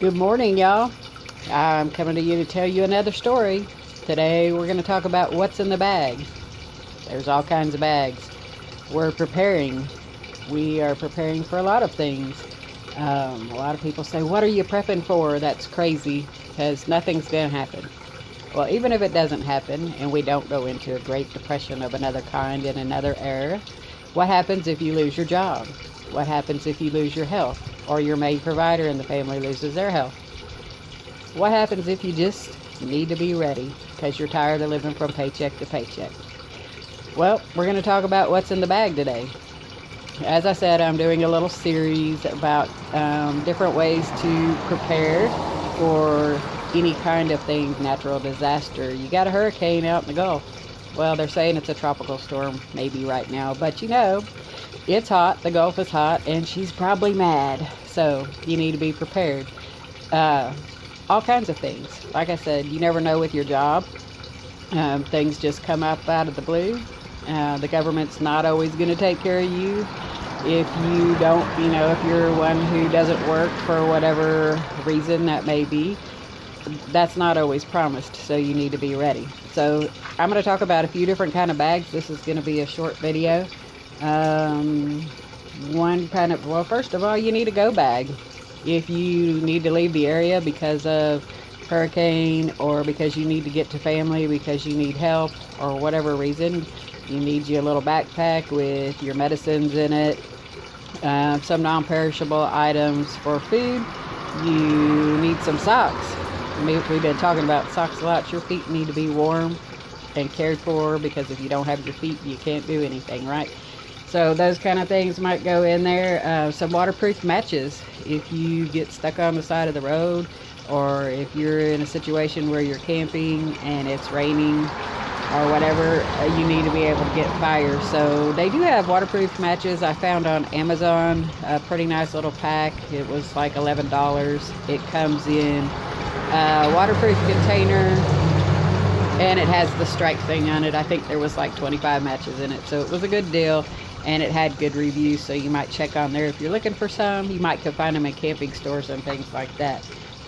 Good morning, y'all. I'm coming to you to tell you another story. Today, we're going to talk about what's in the bag. There's all kinds of bags. We're preparing. We are preparing for a lot of things. A lot of people say, "What are you prepping for?" That's crazy because nothing's going to happen. Well, even if it doesn't happen and we don't go into a Great Depression of another kind in another era, what happens if you lose your job? What happens if you lose your health or your main provider in the family loses their health? What happens if you just need to be ready because you're tired of living from paycheck to paycheck? Well, we're going to talk about what's in the bag today. As I said, I'm doing a little series about different ways to prepare for any kind of thing, natural disaster. You got a hurricane out in the Gulf. Well, they're saying it's a tropical storm maybe right now, but it's hot. The Gulf is hot, and she's probably mad. So you need to be prepared. Uh, all kinds of things. Like I said, you never know with your job. Things just come up out of the blue. The government's not always going to take care of you. If you don't, if you're one who doesn't work for whatever reason that may be, that's not always promised. So you need to be ready. So I'm going to talk about a few different kind of bags. This is going to be a short video. Um, well, first of all, you need a go bag. If you need to leave the area because of hurricane or because you need to get to family because you need help or whatever reason, you need your little backpack with your medicines in it, some non-perishable items for food. You need some socks. We've been talking about socks a lot. Your feet need to be warm and cared for because if you don't have your feet, you can't do anything, right? So those kind of things might go in there. Some waterproof matches if you get stuck on the side of the road or if you're in a situation where you're camping and it's raining or whatever, you need to be able to get fire. So they do have waterproof matches. I found on Amazon a pretty nice little pack. It was like $11. It comes in a waterproof container and it has the stripe thing on it. I think there was like 25 matches in it, so it was a good deal. And it had good reviews, so you might check on there if you're looking for some. You might could find them in camping stores and things like that.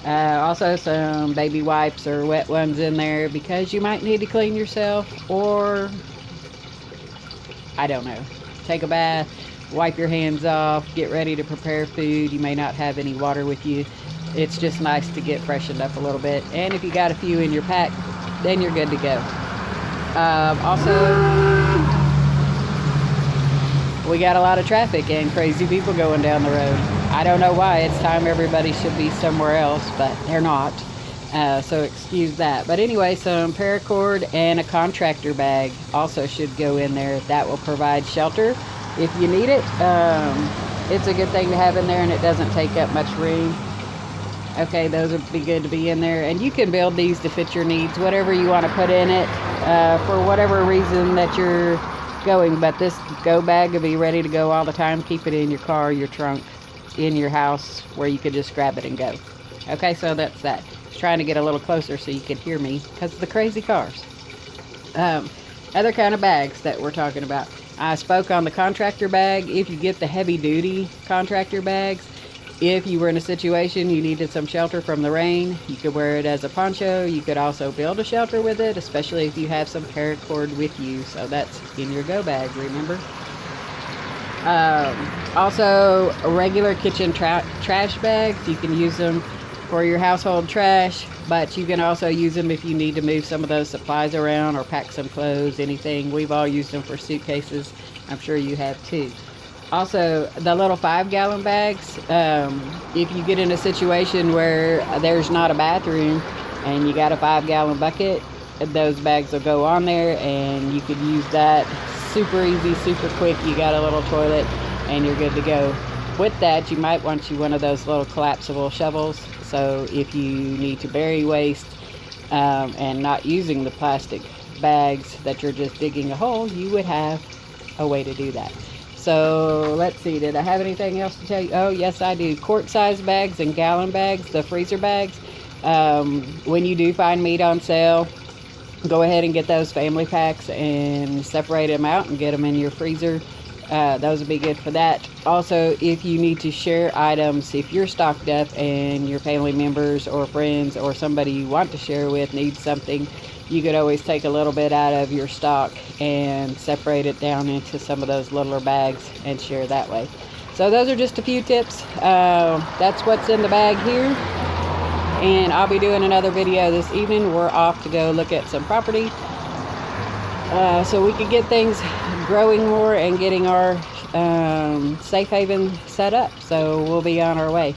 Also, some baby wipes or wet ones in there because you might need to clean yourself or, I don't know, take a bath, wipe your hands off, get ready to prepare food. You may not have any water with you. It's just nice to get freshened up a little bit. And if you got a few in your pack, then you're good to go. Also, we got a lot of traffic and crazy people going down the road. I don't know why. It's time everybody should be somewhere else, but they're not. So excuse that. But anyway, some paracord and a contractor bag also should go in there. That will provide shelter if you need it. It's a good thing to have in there and it doesn't take up much room. Okay, those would be good to be in there. And you can build these to fit your needs, whatever you want to put in it, for whatever reason that you're going. But this go bag will be ready to go all the time. Keep it in your car, your trunk, in your house where you could just grab it and go. Okay, so that's that. Just trying to get a little closer so you can hear me because of the crazy cars. Other kind of bags that we're talking about. I spoke on the contractor bag. If you get the heavy duty contractor bags, if you were in a situation you needed some shelter from the rain, you could wear it as a poncho. You could also build a shelter with it, especially if you have some paracord with you. So that's in your go bag, remember? Also, regular kitchen trash bags. You can use them for your household trash, but you can also use them if you need to move some of those supplies around or pack some clothes, anything. We've all used them for suitcases. I'm sure you have too. Also, the little 5-gallon bags, if you get in a situation where there's not a bathroom and you got a 5-gallon bucket, those bags will go on there and you could use that super easy, super quick. You got a little toilet and you're good to go. With that, you might want you one of those little collapsible shovels. So if you need to bury waste and not using the plastic bags that you're just digging a hole, you would have a way to do that. So let's see, did I have anything else to tell you? Oh, yes, I do. Quart-sized bags and gallon bags, the freezer bags. When you do find meat on sale, go ahead and get those family packs and separate them out and get them in your freezer. Those would be good for that. Also, if you need to share items, if you're stocked up and your family members or friends or somebody you want to share with needs something, you could always take a little bit out of your stock and separate it down into some of those littler bags and share that way. So those are just a few tips. That's what's in the bag here. And I'll be doing another video this evening. We're off to go look at some property. So we can get things growing more and getting our safe haven set up. So we'll be on our way.